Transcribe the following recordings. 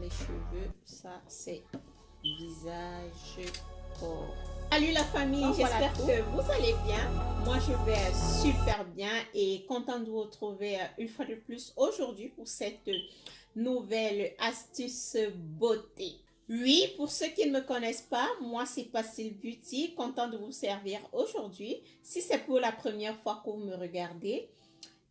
les cheveux, ça c'est visage, corps. Salut la famille, j'espère que vous allez bien. Moi je vais super bien et content de vous retrouver une fois de plus aujourd'hui pour cette nouvelle astuce beauté. Oui, pour ceux qui ne me connaissent pas, moi c'est Pastille Beauty, content de vous servir aujourd'hui. Si c'est pour la première fois que vous me regardez,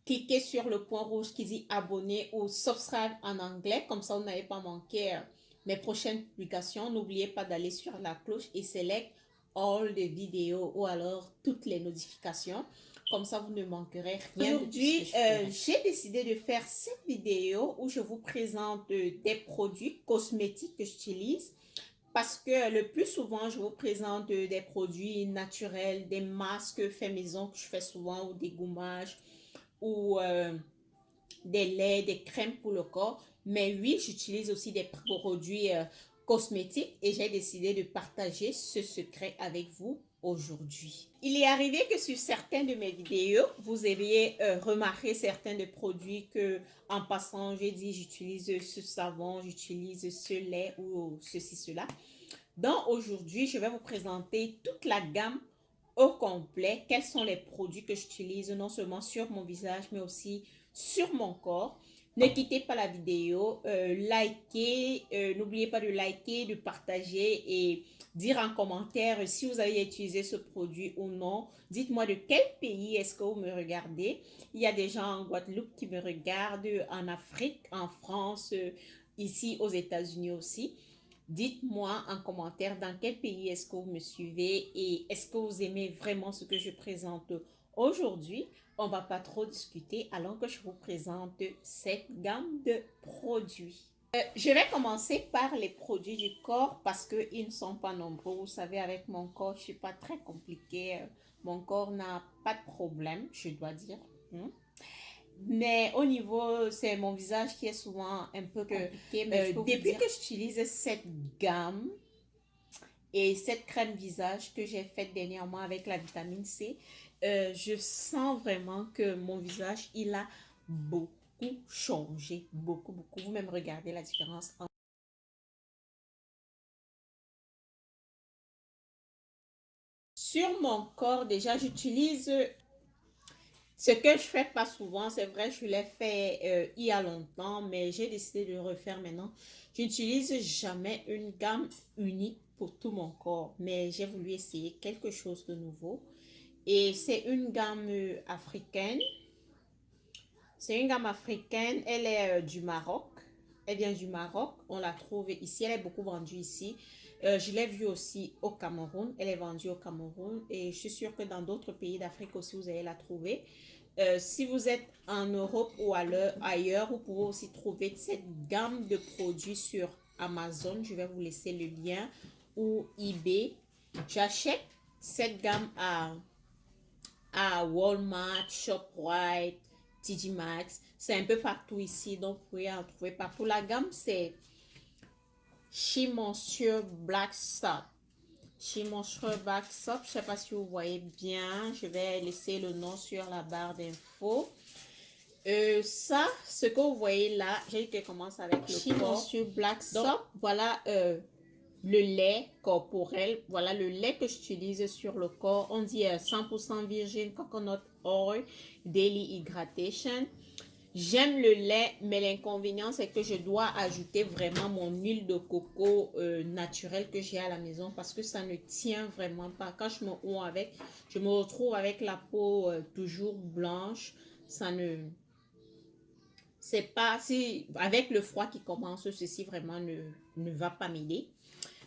cliquez sur le point rouge qui dit abonner ou subscribe en anglais, comme ça vous n'avez pas manqué mes prochaines publications. N'oubliez pas d'aller sur la cloche et select all the vidéos ou alors toutes les notifications. Comme ça, vous ne manquerez rien. Aujourd'hui, j'ai décidé de faire cette vidéo où je vous présente des produits cosmétiques que j'utilise. Parce que le plus souvent, je vous présente des produits naturels, des masques faits maison que je fais souvent ou des gommages ou des laits, des crèmes pour le corps. Mais oui, j'utilise aussi des produits cosmétiques et j'ai décidé de partager ce secret avec vous aujourd'hui. Il est arrivé que sur certaines de mes vidéos, vous ayez remarqué certains des produits que, en passant, j'ai dit j'utilise ce savon, j'utilise ce lait ou ceci, cela. Donc aujourd'hui, je vais vous présenter toute la gamme au complet. Quels sont les produits que j'utilise non seulement sur mon visage, mais aussi sur mon corps. Ne quittez pas la vidéo, likez, n'oubliez pas de liker, de partager et dire en commentaire si vous avez utilisé ce produit ou non. Dites-moi de quel pays est-ce que vous me regardez. Il y a des gens en Guadeloupe qui me regardent, en Afrique, en France, ici aux États-Unis aussi. Dites-moi en commentaire dans quel pays est-ce que vous me suivez et est-ce que vous aimez vraiment ce que je présente aujourd'hui. On ne va pas trop discuter alors que je vous présente cette gamme de produits. Je vais commencer par les produits du corps parce qu'ils ne sont pas nombreux. Vous savez, avec mon corps, je ne suis pas très compliquée. Mon corps n'a pas de problème, je dois dire. Mais au niveau, c'est mon visage qui est souvent un peu compliqué. Mais depuis que j'utilise cette gamme et cette crème visage que j'ai faite dernièrement avec la vitamine C, je sens vraiment que mon visage, il a beaucoup changé. Beaucoup, beaucoup. Vous-même regardez la différence. Sur mon corps, déjà, j'utilise ce que je fais pas souvent, c'est vrai, je l'ai fait il y a longtemps, mais j'ai décidé de le refaire maintenant. Je n'utilise jamais une gamme unique pour tout mon corps, mais j'ai voulu essayer quelque chose de nouveau. Et c'est une gamme africaine. C'est une gamme africaine, elle est du Maroc. Elle vient du Maroc, on la trouve ici, elle est beaucoup vendue ici. Je l'ai vue aussi au Cameroun, elle est vendue au Cameroun et je suis sûre que dans d'autres pays d'Afrique aussi vous allez la trouver. Si vous êtes en Europe ou ailleurs, vous pouvez aussi trouver cette gamme de produits sur Amazon. Je vais vous laisser le lien ou eBay. J'achète cette gamme à Walmart, ShopRite, TJ Maxx. C'est un peu partout ici, donc vous pouvez en trouver partout. La gamme, c'est She Monsieur Black Soap. She Monsieur Black Soap, je ne sais pas si vous voyez bien. Je vais laisser le nom sur la barre d'infos. Ça, ce que vous voyez là, j'ai dit que commence avec le She Monsieur Black Soap. Donc, voilà le lait corporel. Voilà le lait que j'utilise sur le corps. On dit 100% virgin coconut oil daily hydration. J'aime le lait, mais l'inconvénient, c'est que je dois ajouter vraiment mon huile de coco naturelle que j'ai à la maison parce que ça ne tient vraiment pas. Quand je me oins avec, je me retrouve avec la peau toujours blanche. Ça ne... C'est pas... Si, avec le froid qui commence, ceci vraiment ne va pas m'aider.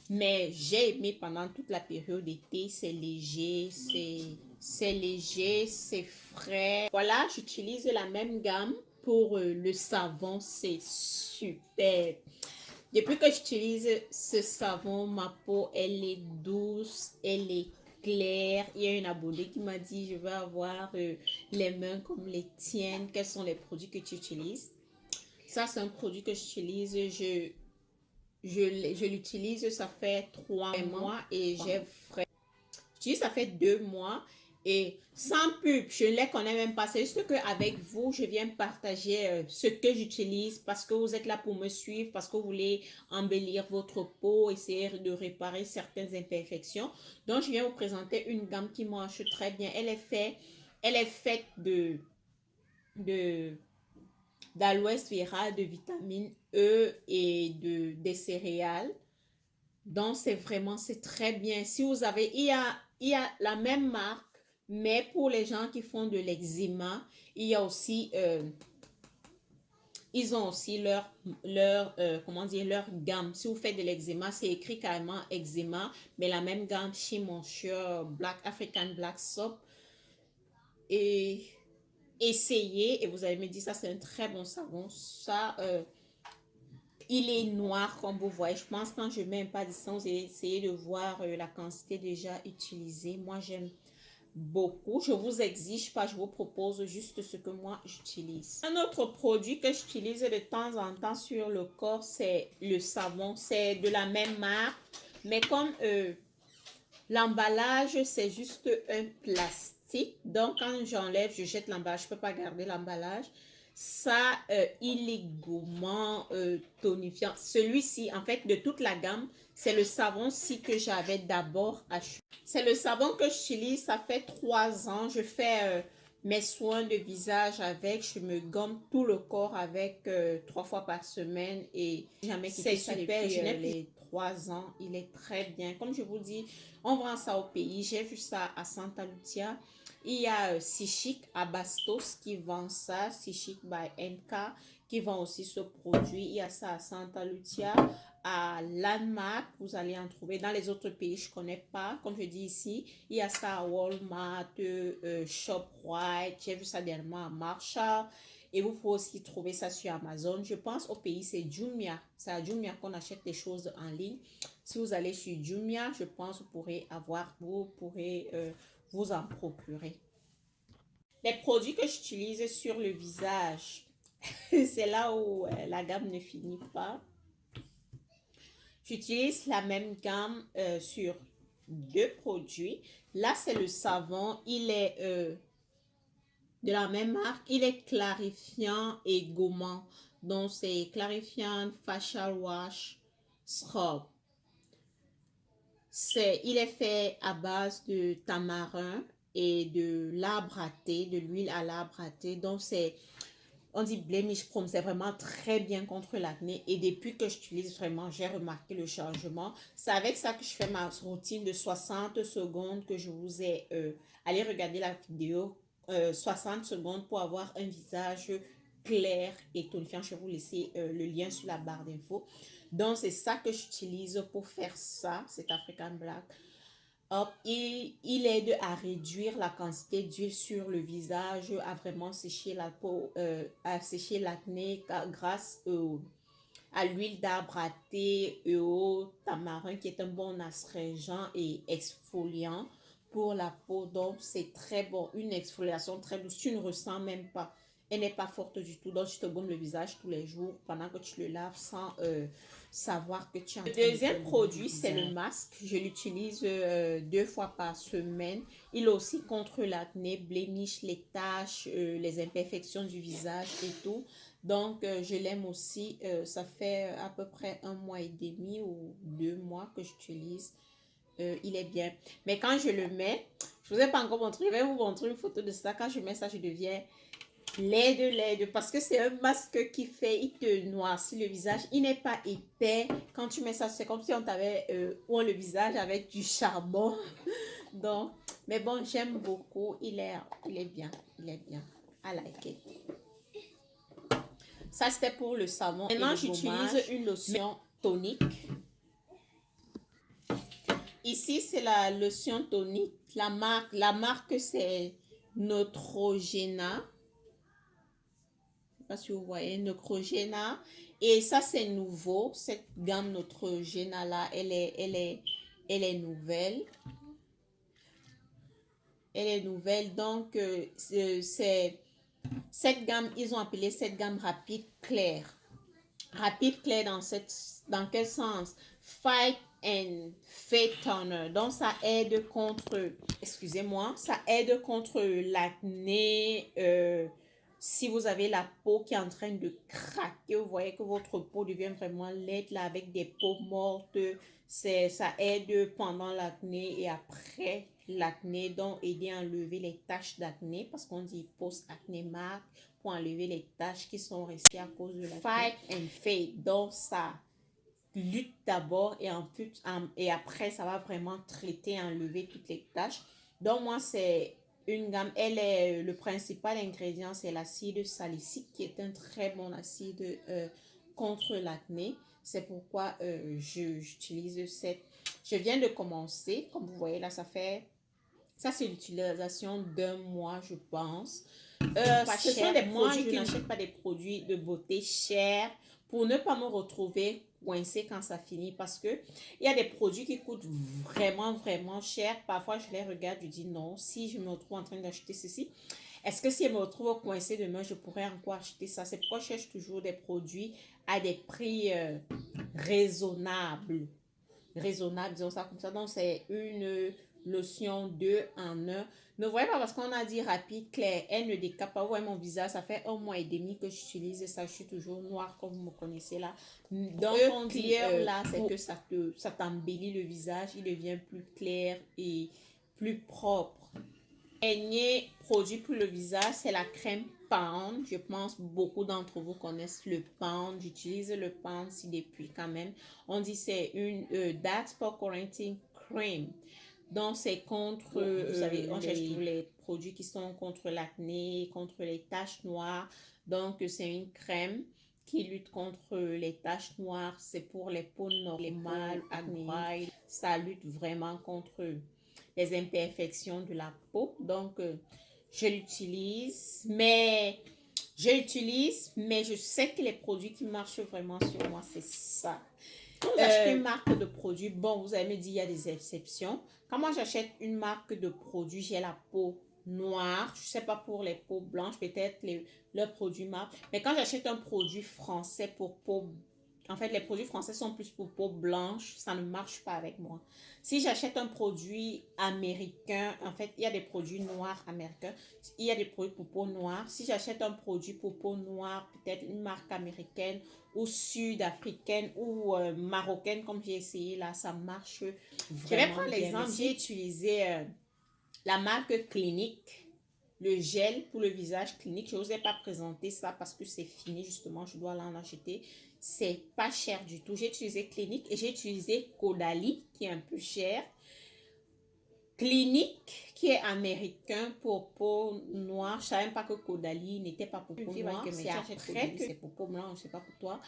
Mais j'ai aimé pendant toute la période d'été, c'est léger, c'est léger, c'est frais. Voilà, j'utilise la même gamme pour le savon, c'est super. Depuis que j'utilise ce savon, ma peau, elle est douce, elle est claire. Il y a une abonnée qui m'a dit, je veux avoir les mains comme les tiennes. Quels sont les produits que tu utilises? Ça, c'est un produit que j'utilise, je l'utilise, ça fait 3 mois et j'ai frais. Ça fait 2 mois Et sans pub, je ne les connais même pas. C'est juste qu'avec vous, je viens partager ce que j'utilise parce que vous êtes là pour me suivre, parce que vous voulez embellir votre peau, essayer de réparer certaines imperfections. Donc, je viens vous présenter une gamme qui marche très bien. Elle est faite de d'aloès vera, de vitamine E et des céréales. Donc, c'est très bien. Si vous avez, il y a la même marque, mais pour les gens qui font de l'eczéma, il y a aussi, ils ont aussi comment dire, leur gamme. Si vous faites de l'eczéma, c'est écrit carrément eczéma, mais la même gamme chez Monsieur Black African Black Soap. Et essayez, et vous allez me dire, ça c'est un très bon savon. Ça, il est noir comme vous voyez. Je pense quand je mets un pas de sang, vous allez essayer de voir la quantité déjà utilisée. Moi, j'aime beaucoup. Je vous exige pas, je vous propose juste ce que moi j'utilise. Un autre produit que j'utilise de temps en temps sur le corps, c'est le savon. C'est de la même marque, mais comme l'emballage, c'est juste un plastique. Donc, quand j'enlève, je jette l'emballage. Je ne peux pas garder l'emballage. Ça, il est gourmand, tonifiant. Celui-ci, en fait, de toute la gamme, c'est le savon-ci que j'avais d'abord acheté. C'est le savon que j'utilise, ça fait 3 ans. Je fais mes soins de visage avec. Je me gomme tout le corps avec 3 fois par semaine. Et jamais c'est super. Je n'ai les 3 ans. Il est très bien. Comme je vous dis, on vend ça au pays. J'ai vu ça à Santa Lucia. Il y a Sichic à Bastos qui vend ça. Sichic by NK qui vend aussi ce produit. Il y a ça à Santa Lucia. À Landmark, vous allez en trouver. Dans les autres pays, je ne connais pas. Comme je dis ici, il y a ça à Walmart, ShopRite. J'ai vu ça dernièrement à Marshall. Et vous pouvez aussi trouver ça sur Amazon. Je pense au pays, c'est Jumia. C'est à Jumia qu'on achète des choses en ligne. Si vous allez sur Jumia, je pense que vous pourrez vous en procurer. Les produits que j'utilise sur le visage, c'est là où la gamme ne finit pas. J'utilise la même gamme sur 2 produits. Là, c'est le savon. Il est de la même marque. Il est clarifiant et gommant. Donc, c'est clarifiant facial wash scrub. Il est fait à base de tamarin et de l'arbre à thé, de l'huile à l'arbre à thé. Donc, on dit Blemish Prom, c'est vraiment très bien contre l'acné. Et depuis que j'utilise vraiment, j'ai remarqué le changement. C'est avec ça que je fais ma routine de 60 secondes que je vous ai allé regarder la vidéo. 60 secondes pour avoir un visage clair et tonifiant. Je vais vous laisser le lien sur la barre d'infos. Donc, c'est ça que j'utilise pour faire ça. C'est African Black. Hop, il aide à réduire la quantité d'huile sur le visage, à vraiment sécher la peau, à sécher l'acné grâce à l'huile d'arbre à thé et au tamarin qui est un bon astringent et exfoliant pour la peau. Donc, c'est très bon. Une exfoliation très douce. Tu ne ressens même pas. Elle n'est pas forte du tout. Donc, tu te gommes le visage tous les jours pendant que tu le laves sans savoir que tu as. Le deuxième produit, c'est le masque. Je l'utilise 2 fois par semaine. Il est aussi contre l'acné, blemish, les taches, les imperfections du visage et tout. Donc, je l'aime aussi. Ça fait à peu près 1 mois et demi ou 2 mois que j'utilise. Il est bien. Mais quand je le mets, je ne vous ai pas encore montré, je vais vous montrer une photo de ça. Quand je mets ça, je deviens laide. Parce que c'est un masque qui fait, il te noircit le visage. Il n'est pas épais. Quand tu mets ça, c'est comme si on t'avait oint le visage avec du charbon. Donc, mais bon, j'aime beaucoup. Il est bien. Il est bien. I like it. Ça, c'était pour le savon. Maintenant, j'utilise une lotion tonique. Ici, c'est la lotion tonique. La marque c'est Neutrogena. Je ne sais pas si vous voyez, Neutrogena. Et ça, c'est nouveau. Cette gamme Neutrogena-là, elle est nouvelle. Elle est nouvelle. Donc, cette gamme, ils ont appelé cette gamme Rapide Clair. Rapide Clair dans quel sens? Fight and Face Toner. Donc, ça aide contre, excusez-moi, ça aide contre l'acné. Si vous avez la peau qui est en train de craquer, vous voyez que votre peau devient vraiment laide là, avec des peaux mortes, ça aide pendant l'acné et après l'acné, donc aider à enlever les taches d'acné parce qu'on dit post-acné mark pour enlever les taches qui sont restées à cause de la Fight and Fade. Donc ça lutte d'abord et après ça va vraiment traiter et enlever toutes les taches. Donc moi c'est une gamme, le principal ingrédient c'est l'acide salicylique qui est un très bon acide contre l'acné. C'est pourquoi j'utilise je viens de commencer, comme vous voyez là, ça c'est l'utilisation d'un mois je pense. Ce sont des produits je n'achète pas des produits de beauté chers pour ne pas me retrouver coincé quand ça finit parce que il y a des produits qui coûtent vraiment cher. Parfois je les regarde, je dis non, si je me retrouve en train d'acheter ceci, est-ce que si je me retrouve coincé demain, je pourrais encore acheter ça? C'est pourquoi je cherche toujours des produits à des prix raisonnables, disons ça comme ça. Donc c'est une lotion 2 en 1. Ne voyez pas parce qu'on a dit rapide, clair, elle ne décape pas. Vous voyez mon visage, ça fait 1 mois et demi que j'utilise ça. Je suis toujours noire comme vous me connaissez là. Donc on dit là, c'est que ça t'embellit le visage. Il devient plus clair et plus propre. Dernier produit pour le visage, c'est la crème Pound. Je pense beaucoup d'entre vous connaissent le Pound. J'utilise le Pound si depuis quand même. On dit c'est une Dark Spot Correcting Cream. Donc c'est contre, vous savez, on cherche tous les produits qui sont contre l'acné, contre les taches noires. Donc c'est une crème qui lutte contre les taches noires. C'est pour les peaux normales, acné. Ça lutte vraiment contre les imperfections de la peau. Donc je l'utilise, mais je sais que les produits qui marchent vraiment sur moi, c'est ça. Quand vous achetez une marque de produits, bon, vous allez me dire, il y a des exceptions. Quand moi j'achète une marque de produits, j'ai la peau noire. Je ne sais pas pour les peaux blanches, peut-être leurs produits marquent. Mais quand j'achète un produit français pour peau, en fait, les produits français sont plus pour peau blanche, ça ne marche pas avec moi. Si j'achète un produit américain, en fait, il y a des produits noirs américains, il y a des produits pour peau noire. Si j'achète un produit pour peau noire, peut-être une marque américaine ou sud-africaine ou marocaine, comme j'ai essayé là, ça marche vraiment. Je vais prendre l'exemple, j'ai utilisé la marque Clinique, le gel pour le visage Clinique. Je n'osais pas présenter ça parce que c'est fini, justement, je dois l'en acheter. C'est pas cher du tout. J'ai utilisé Clinique et j'ai utilisé Caudalie qui est un peu cher. Clinique qui est américain pour peau noire. Je ne savais même pas que Caudalie n'était pas pour peau noire. C'est après que c'est pour peau blanche, je ne sais pas pour toi.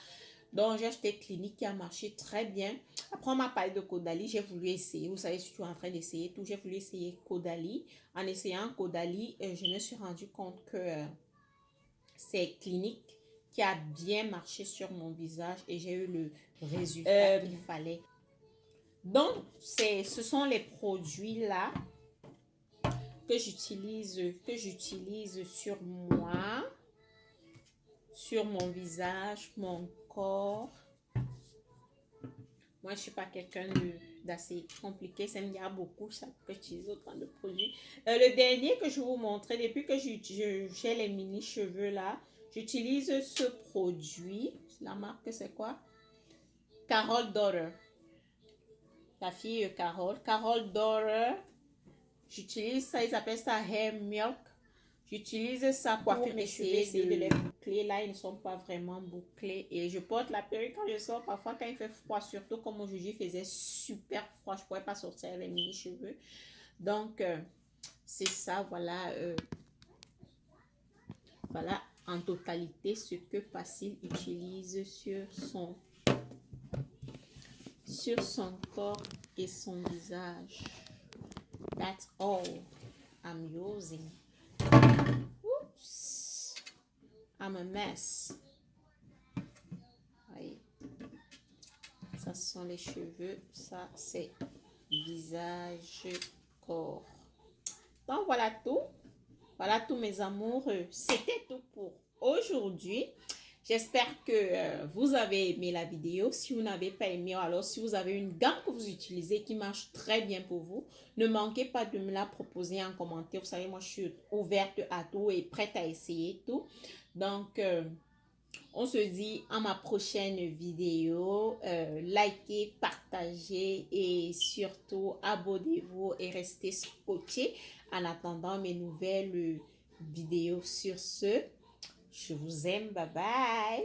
Donc j'ai acheté Clinique qui a marché très bien. Après on m'a parlé de Caudalie, j'ai voulu essayer. Vous savez, je suis en train d'essayer tout. J'ai voulu essayer Caudalie. En essayant Caudalie, je me suis rendu compte que c'est Clinique qui a bien marché sur mon visage et j'ai eu le résultat qu'il fallait. Donc, ce sont les produits là que j'utilise sur moi, sur mon visage, mon corps. Moi, je ne suis pas quelqu'un d'assez compliqué. Ça me dit beaucoup ça que j'utilise autant de produits. Le dernier que je vais vous montrer, depuis que j'ai les mini cheveux là, j'utilise ce produit. La marque, c'est quoi? Carol Daughter. La fille Carol. Carol Daughter. J'utilise ça, ils appellent ça Hair Milk. J'utilise ça pour essayer de les boucler. Là, ils ne sont pas vraiment bouclés. Et je porte la perruque quand je sors. Parfois, quand il fait froid, surtout comme aujourd'hui, il faisait super froid. Je ne pourrais pas sortir avec mes mini-cheveux. Donc, c'est ça. Voilà. Voilà en totalité ce que Pacil utilise sur son corps et son visage. That's all I'm using. Oops. I'm a mess. Voyez. Ça, ce sont les cheveux. Ça, c'est visage, corps. Donc, voilà tout. Voilà tous mes amours. C'était tout pour aujourd'hui. J'espère que vous avez aimé la vidéo. Si vous n'avez pas aimé, alors si vous avez une gamme que vous utilisez qui marche très bien pour vous, ne manquez pas de me la proposer en commentaire. Vous savez, moi, je suis ouverte à tout et prête à essayer tout. Donc, on se dit à ma prochaine vidéo. Likez, partagez et surtout abonnez-vous et restez scotchés en attendant mes nouvelles vidéos. Sur ce, je vous aime. Bye bye.